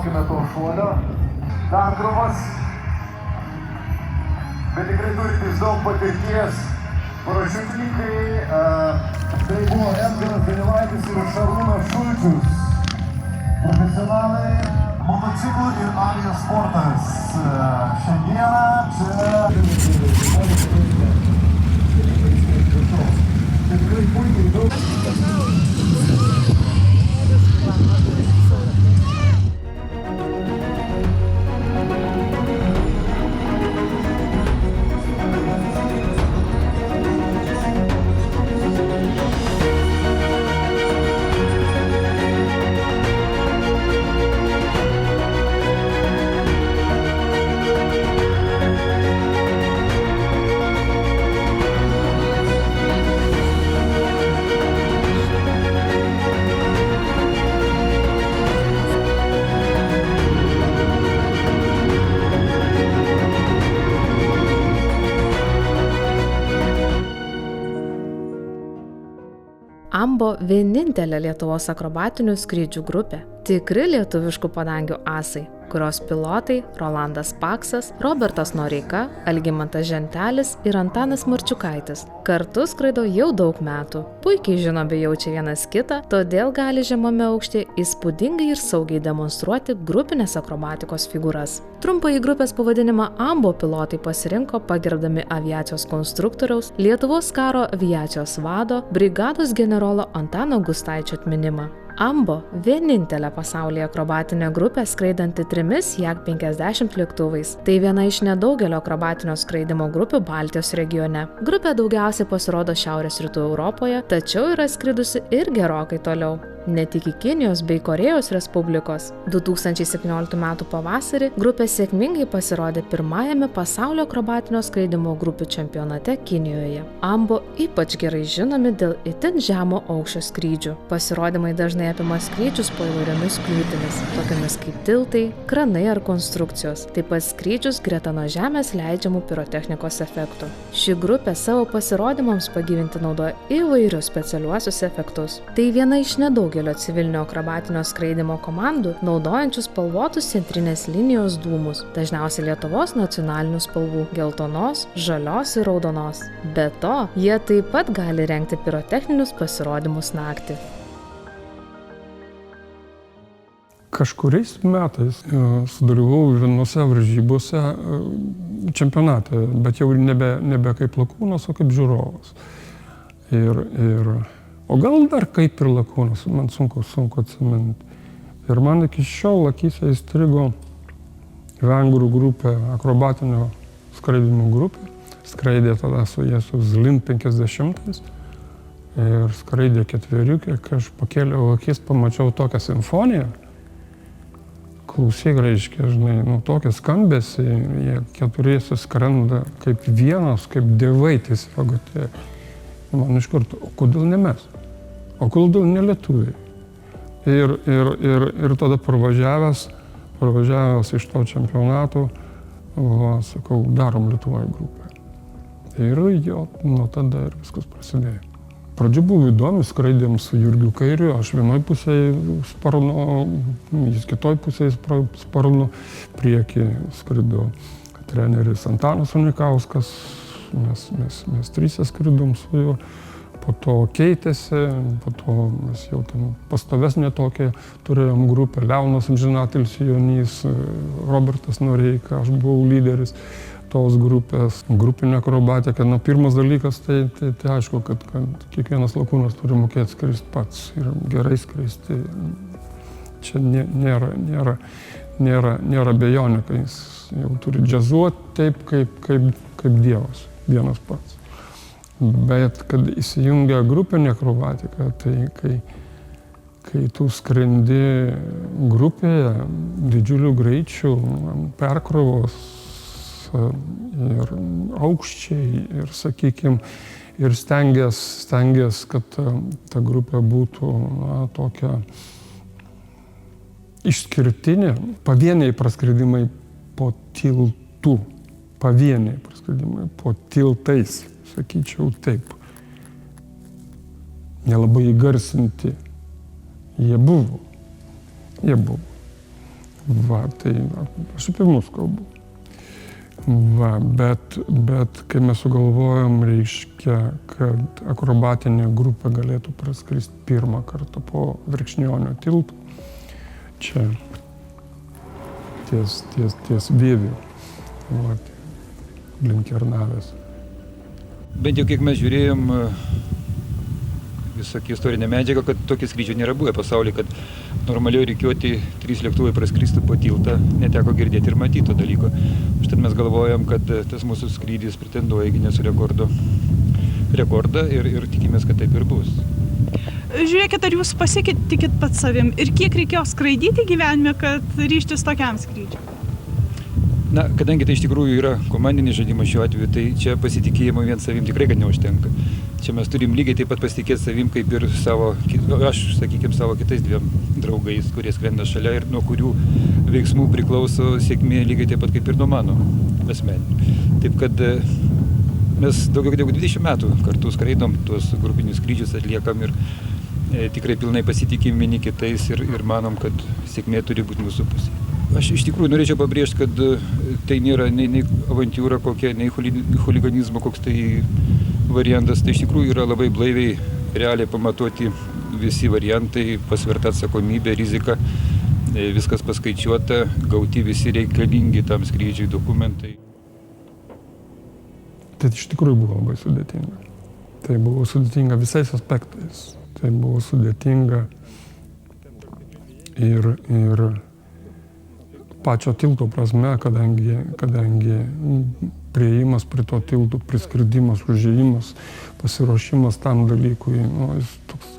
Laukime to šuolio. Dankruvas. Bet tikrai turintys daug patirties. Parašiutininkai. Tai buvo Edgaras Danilaitis ir Šarūnas Šulčius. Profesionalai motociklų ir aviacijos sportas. Šiandieną čia... Tikrai puikiai daug. Ambo vienintelė Lietuvos akrobatinių skrydžių grupė. Tikri lietuviškų padangių asai, kurios pilotai Rolandas Paksas, Robertas Noreika, Algimantas Žentelis ir Antanas Marčiukaitis. Kartu skraido jau daug metų. Puikiai žino bei jaučia vienas kitą, todėl gali žemame aukštyje įspūdingai ir saugiai demonstruoti grupinės akrobatikos figūras. Trumpąjį grupės pavadinimą Ambo pilotai pasirinko pagerbdami aviacijos konstruktoriaus, Lietuvos karo aviacijos vado, brigados generolo Antano Gustaičio atminimą. Ambo vienintelė pasaulyje akrobatinė grupė skraidanti 3 Jak-50 lėktuvais. Tai viena iš nedaugelio akrobatinio skraidimo grupių Baltijos regione. Grupė daugiausiai pasirodo Šiaurės rytų Europoje, tačiau yra skridusi ir gerokai toliau. Ne tik į Kinijos bei Korėjos Respublikos. 2017 m. pavasarį grupė sėkmingai pasirodė pirmajame pasaulio akrobatinio skraidimo grupių čempionate Kinijoje. Ambo ypač gerai žinomi dėl itin žemo aukščio skrydžių. Pasirodymai dažnai apima skrydžius po įvairiomis kliūtimis, tokiamis kaip tiltai, kranai ar konstrukcijos, taip pat skrydžius greta nuo žemės leidžiamų pirotechnikos efektų. Ši grupė savo pasirodymams pagyvinti naudoja įvairius specialiuosius efektus. Tai viena iš nedaugelio civilinio akrobatinio skraidimo komandų, naudojančių spalvotus centrinės linijos dūmus, dažniausiai Lietuvos nacionalinių spalvų – geltonos, žalios ir raudonos. Be to, jie taip pat gali rengti pirotechninius pasirodymus naktį. Kažkuriais metais sudalyvavau vienose varžybose čempionate, bet jau nebe kaip lakūnas, o kaip žiūrovas. O gal dar kaip ir lakūnas, man sunku atsiminti. Ir man iki šiol akyse įstrigo vengrų grupė, akrobatinio skraidimo grupė. Skraidė tada su jie su Zlin 50 ir skraidė ketveriukė, kai aš pakėliau akis, pamačiau tokią simfoniją. Klausyk, reiškia, žinai, tokie skambesi, jie keturiesi skrenda kaip vienas, kaip dievai tiesiog. Man iš karto, o kodėl ne mes? O kodėl ne lietuviai? Ir tada parvažiavęs iš to čempionato, sakau, darom Lietuvoje grupę. Ir jo, nuo tada ir viskas prasidėjo. Pradžia buvo įdomi, skraidėm su Jurgiu Kairiu, aš vienoj pusėje sparno, jis kitoj pusėje sparno, priekį skrido treneris Antanas Unikauskas, mes trysia skridom su juo, po to keitėsi, po to mes jau ten pastovesnė tokia turėjom grupę, Leonas Amžinatilsį Jonys, Robertas Noreika, aš buvau lyderis tos grupės, grupinė akrobatika. Pirmas dalykas, tai aišku, kad kiekvienas lakūnas turi mokėti skristi pats ir gerai skristi. Čia nėra abejonių, kai jis jau turi džiazuoti taip, kaip Dievas, vienas pats. Bet kad įsijungia grupinė akrobatika, tai kai tu skrendi grupėje didžiulių greičių, perkrovos, ir aukščiai, ir, sakykime, ir stengias, kad ta grupė būtų tokia išskirtinė. Pavieniai praskridimai po tiltų, pavieniai praskridimai po tiltais, sakyčiau taip. Nelabai įgarsinti. Jie buvo. Va, tai aš apie mus kalbu. Va, bet kai mes sugalvojom, reiškia, kad akrobatinė grupė galėtų praskristi pirmą kartą po Verkšnionio tiltu, čia ties Vieviu, va, link Kernavės. Bent jau kiek mes žiūrėjom visokią istorinę medžiagą, kad tokie skrydžiai nėra buvę pasaulyje, kad normaliai rikiuoti 3 lėktuvai praskristų po tiltą, neteko girdėti ir matyti to dalyko. Užtat mes galvojam, kad tas mūsų skrydis pretenduoja į Gineso rekordą ir tikimės, kad taip ir bus. Žiūrėkit, ar jūs pasitikit pats savim ir kiek reikėjo skraidyti gyvenime, kad ryžtis tokiam skrydžiui? Na, kadangi tai iš tikrųjų yra komandinis žaidimas šiuo atveju, tai čia pasitikėjimo vien savim tikrai kad neužtenka. Čia mes turim lygiai taip pat pasitikėti savim, kaip ir aš, sakykime, savo kitais 2 draugais, kurie skrenda šalia ir nuo kurių veiksmų priklauso sėkmė lygiai taip pat kaip ir nuo mano asmeninių. Taip kad mes daugiau negu 20 metų kartu skraidom, tuos grupinius skrydžius atliekam ir tikrai pilnai pasitikim vieni kitais ir manom, kad sėkmė turi būti mūsų pusėje. Aš iš tikrųjų norėčiau pabrėžti, kad tai nėra nei avantiūra kokia, nei chuliganizmo koks tai variantas. Tai iš tikrųjų yra labai blaiviai, realiai pamatuoti visi variantai, pasverta atsakomybė, rizika, viskas paskaičiuota, gauti visi reikalingi tam skrydžiui dokumentai. Tai iš tikrųjų buvo labai sudėtinga. Tai buvo sudėtinga visais aspektais. Tai buvo sudėtinga ir pačio tilto prasme, kadangi priėjimas prie to tilto, priskridimas, užėjimas, pasiruošimas tam dalykui, jis toks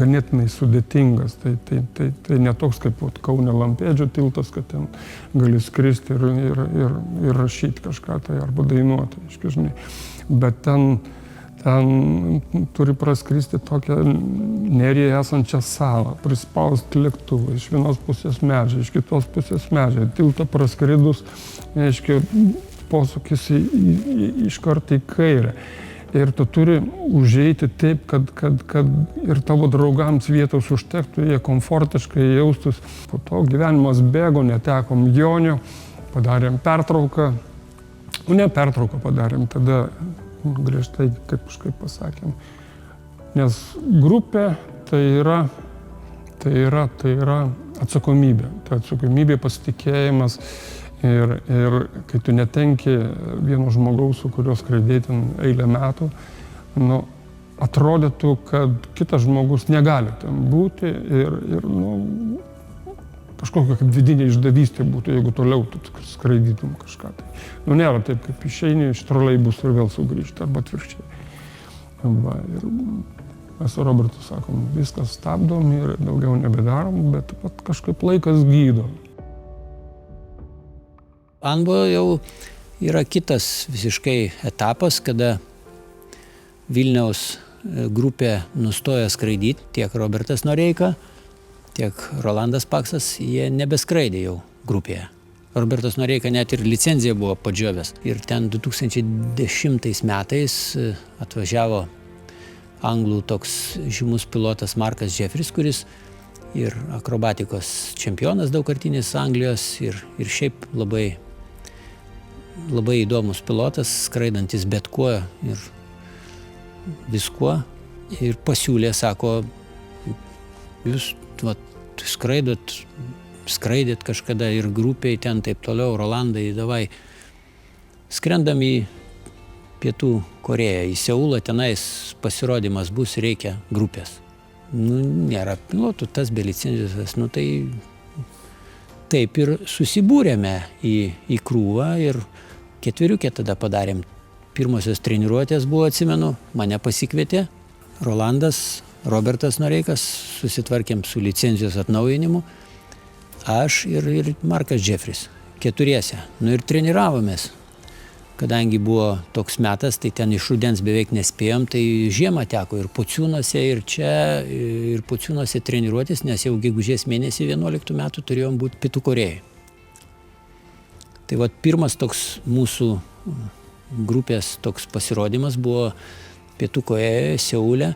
ganėtinai sudėtingas. Tai ne toks kaip Kaune Lampėdžio tiltas, kad ten gali skristi ir rašyti kažką tai arba dainuoti, žinai. Bet ten turi praskristi tokią Nerijoje esančią salą, prispausti lėktuvą, iš vienos pusės medžiai, iš kitos pusės medžiai. Tiltą praskridus, reiškia, posūkis iš karto į kairę. Ir tu turi užeiti taip, kad ir tavo draugams vietos užtektų, jie komfortiškai jaustus. Po to gyvenimas bėgo, netekom Jonio, padarėm pertrauką. Ne pertrauką padarėm, tada griežtai, kaip kažkaip pasakėm. Nes grupė tai yra atsakomybė. Tai atsakomybė, pasitikėjimas ir kai tu netenki vieno žmogaus, su kuriuo skraidėti eilę metų, atrodytų, kad kitas žmogus negali ten būti ir kažkokia kaip vidinė išdavystė būtų, jeigu toliau tu skraidytum kažką. Tai. Nėra taip, kaip išeini iš troleibusų ir vėl sugrįžti, arba atvirkščiai. Ir mes su Robertu sakom, viskas stabdom ir daugiau nebedarom, bet kažkaip laikas gydo. Ambo jau yra kitas visiškai etapas, kada Vilniaus grupė nustoja skraidyti, tiek Robertas Noreika, tiek Rolandas Paksas, jie nebeskraidė jau grupėje. Robertas Noreika net ir licenciją buvo padžiovęs. Ir ten 2010 metais atvažiavo anglų toks žymus pilotas Markas Jeffries, kuris ir akrobatikos čempionas daugkartinis Anglijos ir šiaip labai įdomus pilotas, skraidantis bet kuo ir viskuo. Ir pasiūlė, sako, jūs skraidėt kažkada ir grupiai ten taip toliau, Rolandai, davai. Skrendam į Pietų Korėją, į Seulą, tenais pasirodymas bus, reikia grupės. Nėra pilotų, tas be licenzijos, tai taip ir susibūrėme į krūvą ir 4 tada padarėm. Pirmosios treniruotės buvo, atsimenu, mane pasikvietė Rolandas, Robertas Noreikas, susitvarkėm su licenzijos atnaujinimu, aš ir Markas Jeffries, 4. Ir treniravomės. Kadangi buvo toks metas, tai ten iš rudens beveik nespėjom, tai žiemą teko ir Pociūnuose, ir čia, ir Pociūnuose treniruotis, nes jau gegužės mėnesį 11 metų turėjom būti Pietų Korėjai. Tai pirmas toks mūsų grupės toks pasirodymas buvo Pietų Korėjoje, Seule.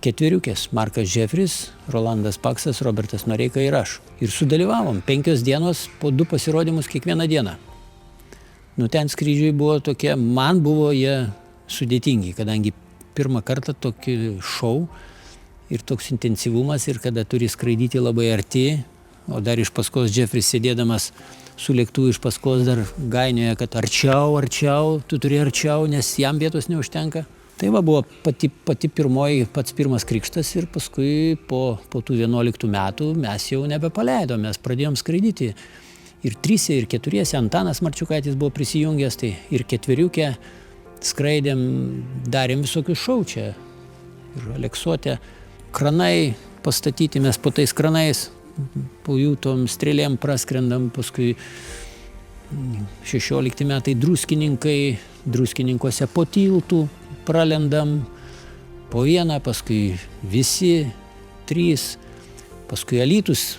ketveriukės – Markas Džefris, Rolandas Paksas, Robertas Noreika ir aš. Ir sudalyvavom 5 dienos po 2 pasirodymus kiekvieną dieną. Nu, ten skrydžiai buvo tokie, man buvo jie sudėtingi, kadangi pirmą kartą tokį šou ir toks intensyvumas ir kada turi skraidyti labai arti, o dar iš paskos Džefris sėdėdamas su lėktuvu iš paskos dar gainioja, kad arčiau, tu turi arčiau, nes jam vietos neužtenka. Tai va buvo pati pirmoji, pats pirmas krikštas ir paskui po tų 11 metų mes jau nebepaleidom, mes pradėjom skraidyti. Ir 3 ir 4 Antanas Marčiukaitis buvo prisijungęs, tai ir 4 skraidėm, darėm visokius šou čia. Ir Aleksote, kranai pastatyti, mes po tais kranais, po jų tom strėlėm praskrendam, paskui 16 metai druskininkuose po tiltų pralendam, po vieną, paskui visi 3, paskui Alytus,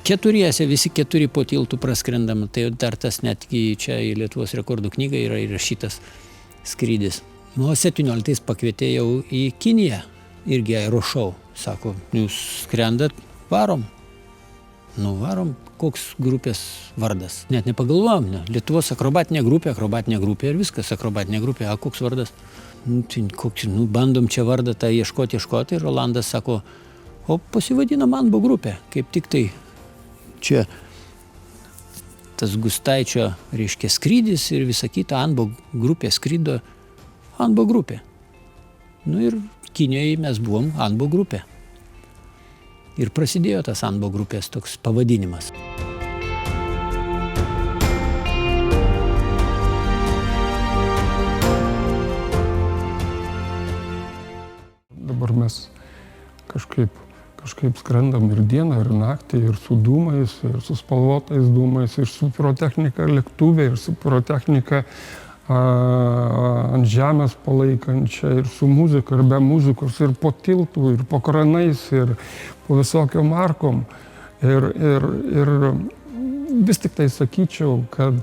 4, visi 4 po tiltų praskrendam, tai dar tas netgi čia į Lietuvos rekordų knygą yra įrašytas skrydis. O 17 pakvietė jau į Kiniją, irgi aerošou, sako, jūs skrendat, varom. Nu, varom, koks grupės vardas. Net nepagalvojom, ne. Lietuvos akrobatinė grupė ir viskas, akrobatinė grupė, a koks vardas? Nu, bandom čia vardą tą ieškoti, ir Rolandas sako, o pasivadinam Anbo grupė, kaip tik tai čia tas Gustaičio, reiškia, skrydis ir visa kita, Anbo grupė skrido, Anbo grupė. Nu ir Kinijoje mes buvom Anbo grupė. Ir prasidėjo tas Anbo grupės toks pavadinimas. Dabar mes kažkaip skrendam ir dieną, ir naktį, ir su dūmais, ir su spalvotais dūmais, ir su pirotechnika lėktuvė, ir su pirotechnika ant žemės palaikančia, ir su muzika, ir be muzikos, ir po tiltų, ir po kranais, ir po visokiom arkom. Ir vis tik tai sakyčiau, kad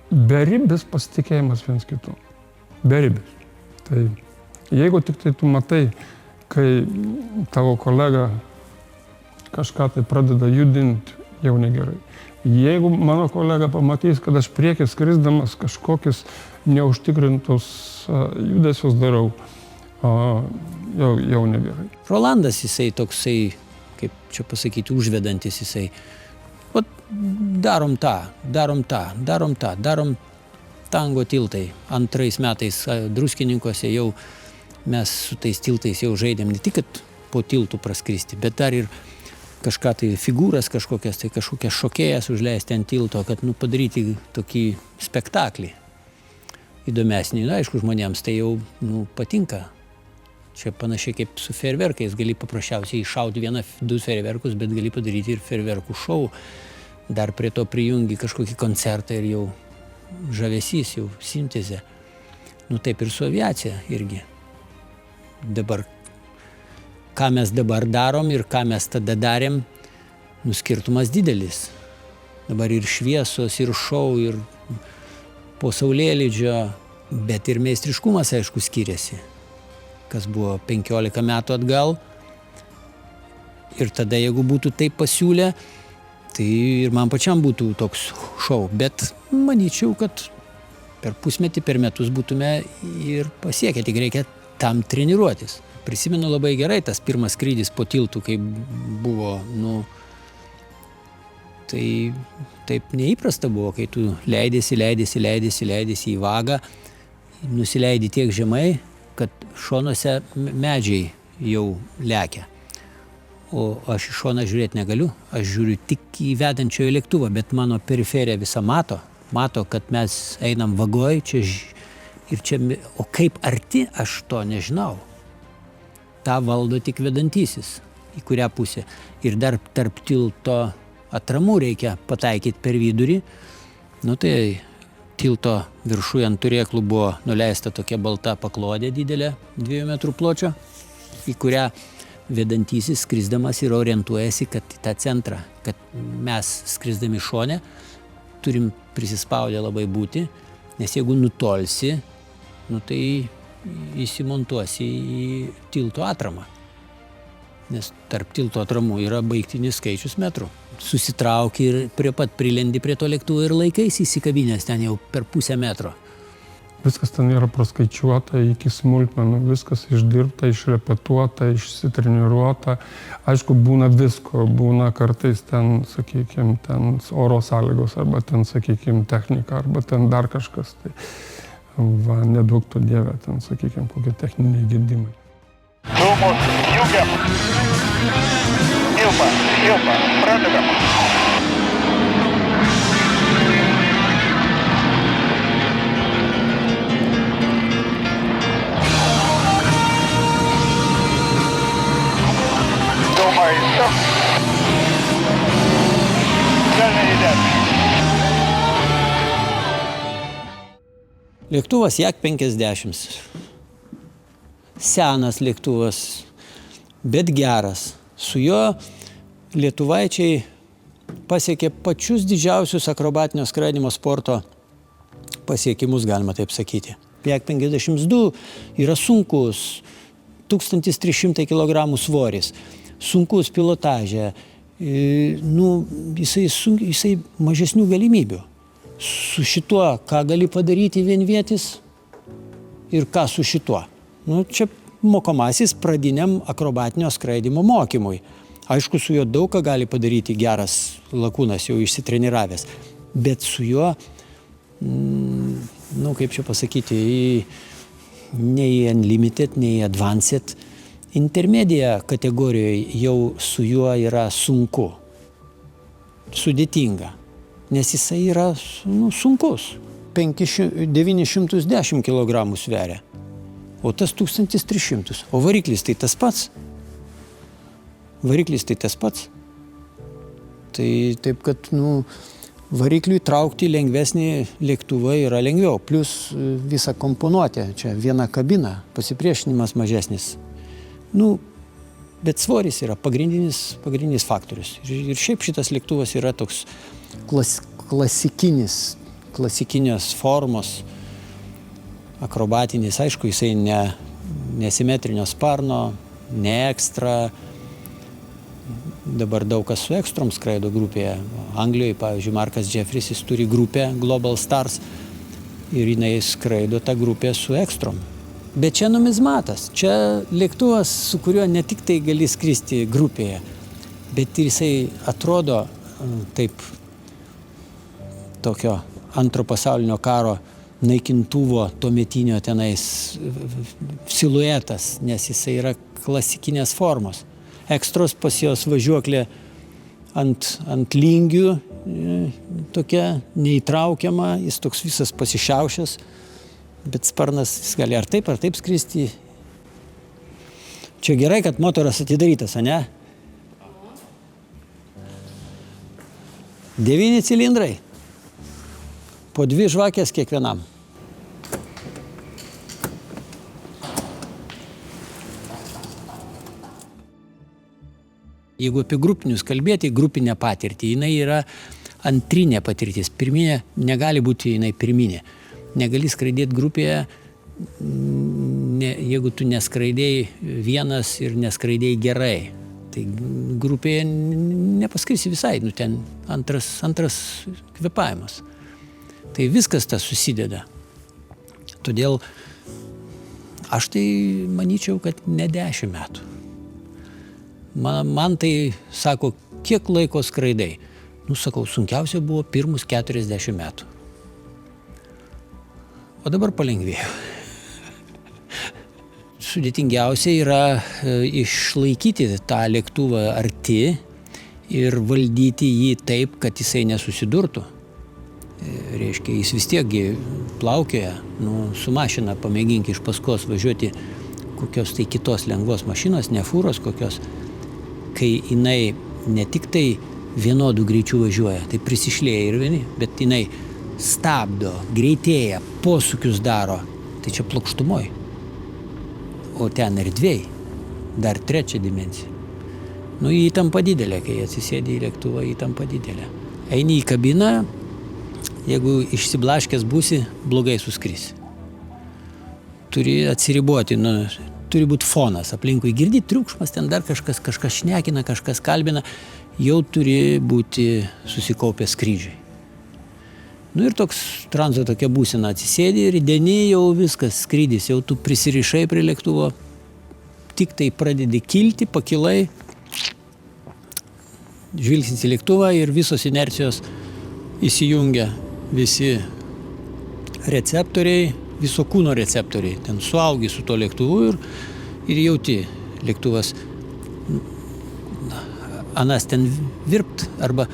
beribis pasitikėjimas viens kitu. Beribis. Tai jeigu tik tai tu matai, kai tavo kolega kažką tai pradeda judinti, jau negerai. Jeigu mano kolega pamatys, kad aš priekį skrisdamas kažkokius neužtikrintus judesius darau, jau negerai. Rolandas jisai toksai, kaip čia pasakyti, užvedantis jisai. Vat darom tango tiltai. 2 metais Druskininkuose jau mes su tais tiltais jau žaidėm ne tik, kad po tiltų praskristi, bet dar ir kažką tai figūras kažkokias šokėjas užleisti ant tilto, kad padaryti tokį spektaklį įdomesnį. Na, aišku, žmonėms tai jau patinka. Čia panašiai kaip su fejerverkais. Gali paprasčiausiai iššauti 1-2 fejerverkus, bet gali padaryti ir fejerverkų šou. Dar prie to prijungi kažkokį koncertą ir jau žavesys, jau sintezė. Nu taip ir su aviacija irgi. Dabar ką mes dabar darom ir ką mes tada darėm, skirtumas didelis. Dabar ir šviesos, ir šou, ir po saulėlydžio, bet ir meistriškumas, aišku, skiriasi. Kas buvo 15 metų atgal. Ir tada, jeigu būtų taip pasiūlę, tai ir man pačiam būtų toks šou. Bet manyčiau, kad per pusmetį, per metus būtume ir pasiekę, tik reikia tam treniruotis. Prisimenu labai gerai tas pirmas skrydis po tiltų, kai buvo, tai taip neįprasta buvo, kai tu leidėsi į vagą, nusileidi tiek žemai, kad šonuose medžiai jau lekia. O aš į šoną žiūrėti negaliu, aš žiūriu tik į vedančiojo lėktuvą, bet mano periferija visa mato, kad mes einam vagoj, o kaip arti aš to nežinau. Ta valdo tik vedantysis, į kurią pusę. Ir dar tarp tilto atramų reikia pataikyti per vidurį. Tai tilto viršuje ant turėklų buvo nuleista tokia balta paklodė didelė, 2 metrų pločio, į kurią vedantysis skrisdamas ir orientuojasi, kad į tą centrą, kad mes skrisdami šone turim prisispaudę labai būti, nes jeigu nutolsi, tai įsimontuosi į tilto atramą. Nes tarp tilto atramų yra baigtinis skaičius metrų. Susitrauki ir prie pat prilendi prie to lėktuvo ir laikaisi įsikabinęs ten jau per pusę metro. Viskas ten yra praskaičiuota iki smulkmenų, viskas išdirbta, išrepetuota, išsitreniruota. Aišku, būna visko, būna kartais ten, sakykime, ten oro sąlygos, arba ten, sakykime, technika, arba ten dar kažkas. Tai va, nedaug to dievė, ten, sakykime, kokie techniniai gedimai. Dūmus jungiam. Šilpa, pradedam. Dūmai stop. Švelniai judėt. Lėktuvas Jak-50. Senas lėktuvas, bet geras. Su juo lietuvaičiai pasiekė pačius didžiausius akrobatinio skraidymo sporto pasiekimus, galima taip sakyti. Jak-52 yra sunkus, 1300 kg svoris, sunkus pilotaže, jisai mažesnių galimybių. Su šituo, ką gali padaryti vienvietis ir ką su šituo. Čia mokomasis pradiniam akrobatinio skraidymo mokymui. Aišku, su juo daug ką gali padaryti geras lakūnas, jau išsitreniravęs. Bet su juo, kaip čia pasakyti, nei Unlimited, nei Advanced, intermedia kategorijoje jau su juo yra sunku, sudėtinga. Nes jisai yra sunkus. 910 kg sveria, o tas 1300. O variklis tai tas pats. Tai taip, kad varikliui traukti lengvesnį lėktuvą yra lengviau. Plus visa komponuotė, čia viena kabina, pasipriešinimas mažesnis. Bet svoris yra pagrindinis faktorius. Ir šiaip šitas lėktuvas yra toks klasikinės formos, akrobatinis. Aišku, jisai nesimetrinio sparno, ne ekstra. Dabar daug kas su ekstrom skraido grupėje. Anglijoje, pavyzdžiui, Markas Jeffries, jis turi grupę Global Stars ir jinai skraido tą grupę su ekstrom. Bet čia numizmatas. Čia lėktuvas, su kuriuo ne tik tai gali skristi grupėje, bet ir jisai atrodo taip tokio antro pasaulinio karo naikintuvo tuometinio tenais siluetas, nes jisai yra klasikinės formos. Ekstros pas jos važiuoklė ant lingių, tokia neįtraukiama, jis toks visas pasišiaušęs, bet sparnas jis gali ar taip skristi. Čia gerai, kad motoras atidarytas, ane? 9 cilindrai. Po 2 žvakės kiekvienam. Jeigu apie grupinius kalbėti, grupinę patirtį, jinai yra antrinė patirtis. Pirminė negali būti jinai pirminė. Negali skraidėti grupėje, jeigu tu neskraidėjai vienas ir neskraidėjai gerai. Tai grupėje nepaskrisi visai, ten antras kvėpavimas. Tai viskas tas susideda. Todėl aš tai manyčiau, kad ne 10 metų. Man tai sako, kiek laiko skraidai? Sakau, sunkiausia buvo pirmus 40 metų. O dabar palengvėjo. Sudėtingiausia yra išlaikyti tą lėktuvą arti ir valdyti jį taip, kad jisai nesusidurtų. Reiškia, jis vis tiek plaukioja, su mašina pamėgink iš paskos važiuoti kokios tai kitos lengvos mašinos, ne fūros kokios, kai jinai ne tik tai vienodų greičių važiuoja, tai prisišlėja ir vieni, bet jinai stabdo, greitėja, posūkius daro, tai čia plokštumoj. O ten erdvėj, dar 3 dimensija. Įtampa didelė, kai atsisėdi į lėktuvą, įtampa didelė. Eini į kabiną, jeigu išsiblaškęs būsi, blogai suskrisi. turi atsiriboti, turi būti fonas, aplinkui girdi triukšmas, ten dar kažkas šnekina, kažkas kalbina, jau turi būti susikaupę skrydžiui. Ir toks tranzo tokia būsena, atsisėdi ir įdeni jau viskas, skrydis, jau tu prisirišai prie lėktuvo, tik tai pradedi kilti, pakilai, žvilgsnis į lėktuvą ir visos inercijos įsijungia, visi receptoriai, viso kūno receptoriai, ten suaugi su to lėktuvu ir jauti lėktuvas, anas ten virpt arba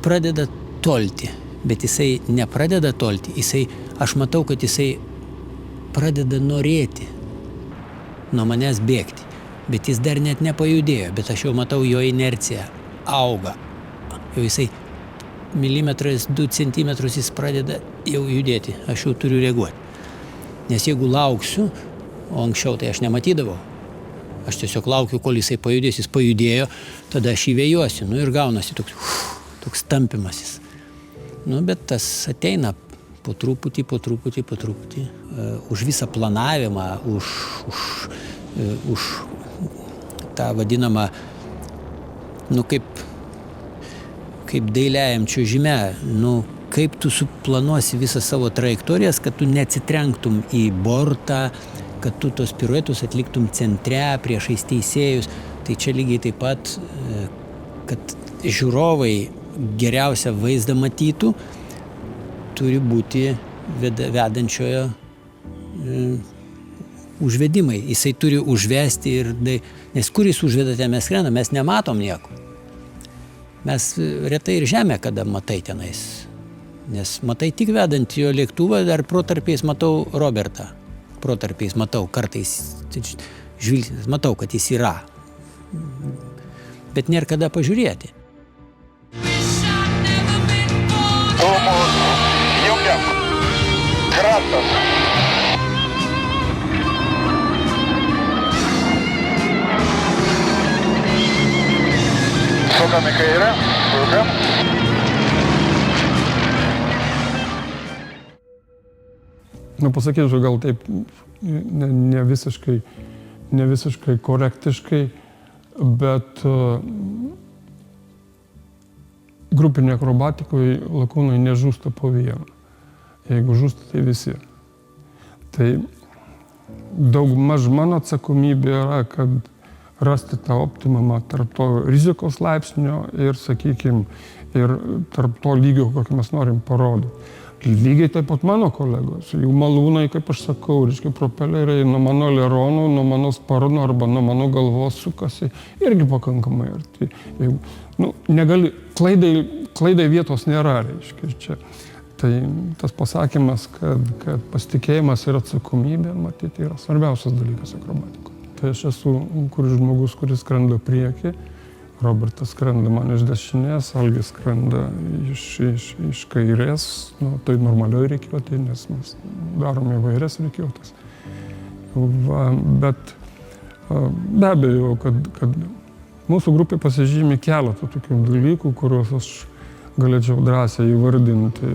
pradeda tolti. Bet jisai nepradeda tolti, aš matau, kad jisai pradeda norėti nuo manęs bėgti, bet jis dar net nepajudėjo, bet aš jau matau jo inerciją auga. Jau jisai milimetrais, 2 centimetrus jis pradeda jau judėti, aš jau turiu reaguoti. Nes jeigu lauksiu, o anksčiau tai aš nematydavau, aš tiesiog laukiu, kol jisai pajudės, jis pajudėjo, tada aš įvėjuosiu, ir gaunasi toks tampimasis. Bet tas ateina po truputį, už visą planavimą, už tą vadinamą, kaip dailiajam čiuožime, kaip tu suplanuosi visą savo trajektorijas, kad tu neatsitrenktum į bortą, kad tu tos piruetus atliktum centre priešais teisėjus. Tai čia lygiai taip pat, kad žiūrovai geriausią vaizdą matytų, turi būti vedančiojo užvedimai. Jisai turi užvesti nes kur jis užveda, ten mes skrendam, mes nematom nieko. Mes retai ir žemę kada matai tenais. Nes matai tik vedant jo lėktuvą, dar protarpiais matau Robertą. Protarpiais matau, kartais žvilgsnis, matau, kad jis yra. Bet nėra kada pažiūrėti. Dūmus jungiam. Krasas. Sukam į kairę. Sukam. Pasakysiu gal taip ne visiškai korektiškai, bet grupinė akrobatikoje lakūnai nežūsta po vieną. Jeigu žūsta, tai visi. Tai daugmaž mano atsakomybė yra, kad rasti tą optimumą tarp to rizikos laipsnio ir, sakykime, ir tarp to lygio, kokį mes norim parodyti. Lygiai taip pat mano kolegos, jų malūnai, kaip aš sakau, propeleriai nuo mano leronų, nuo mano sparno arba nuo mano galvos sukasi irgi pakankamai arti. Negali, klaidai vietos nėra, čia. Tai tas pasakymas, kad pasitikėjimas ir atsakomybė, matyti, yra svarbiausias dalykas akrobatikoje. Tai aš esu žmogus, kuris skrenda priekį, Robertas skrenda man iš dešinės, Algis skrenda iš kairės, tai normalioj rikiuotėje, nes mes darome įvairias rikiuotės. Bet be abejo, kad mūsų grupė pasižymi keletą tokių dalykų, kuriuos aš galėčiau drąsiai įvardinti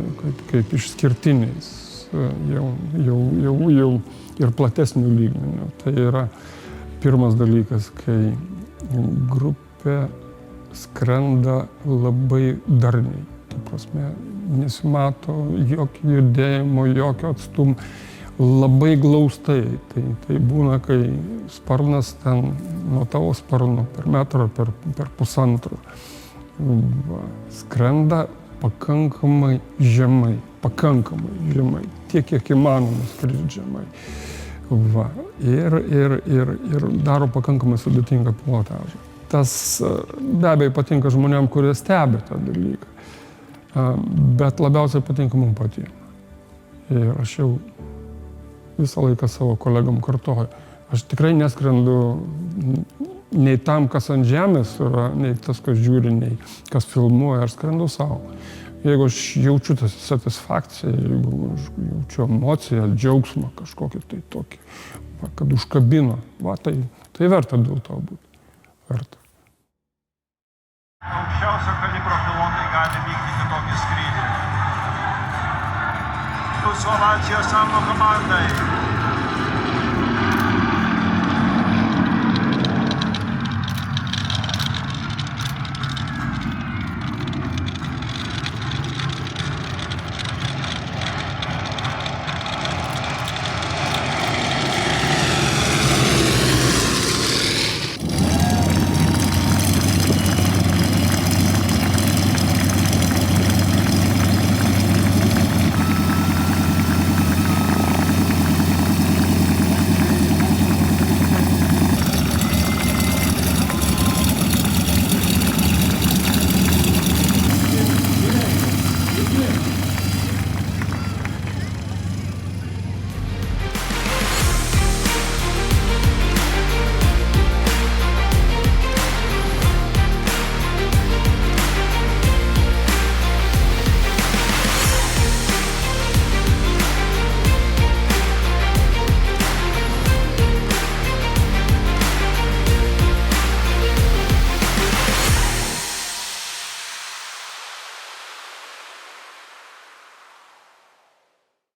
kaip išskirtiniais, jau ir platesnių lygmenių. Tai yra pirmas dalykas, kai grupė skrenda labai darniai. Ta prasme, nesimato jokio judėjimo, jokio atstumo, labai glaustai. Tai būna, kai sparnas ten nuo tavo sparno per metrą, per pusantro. Skrenda pakankamai žemai, tiek kiek įmanoma skristi žemai. Ir daro pakankamai sudėtingą pilotažą. Tas be abejo patinka žmonėm, kurie stebi tą dalyką, bet labiausiai patinka mums patiems. Ir aš jau visą laiką savo kolegom kartoju, aš tikrai neskrendu nei tam, kas ant žemės yra, nei tas, kas žiūri, nei kas filmuoja, aš skrendu savo. Jeigu aš jaučiu tą satisfakciją, jeigu aš jaučiu emociją, džiaugsmą kažkokį tai tokį, kad užkabino, tai verta dėl to būti. Verta. Aukščiausio kalibro pilotai gali vykdyti tokį skrydį. Jūsų ovacijos savo komandai.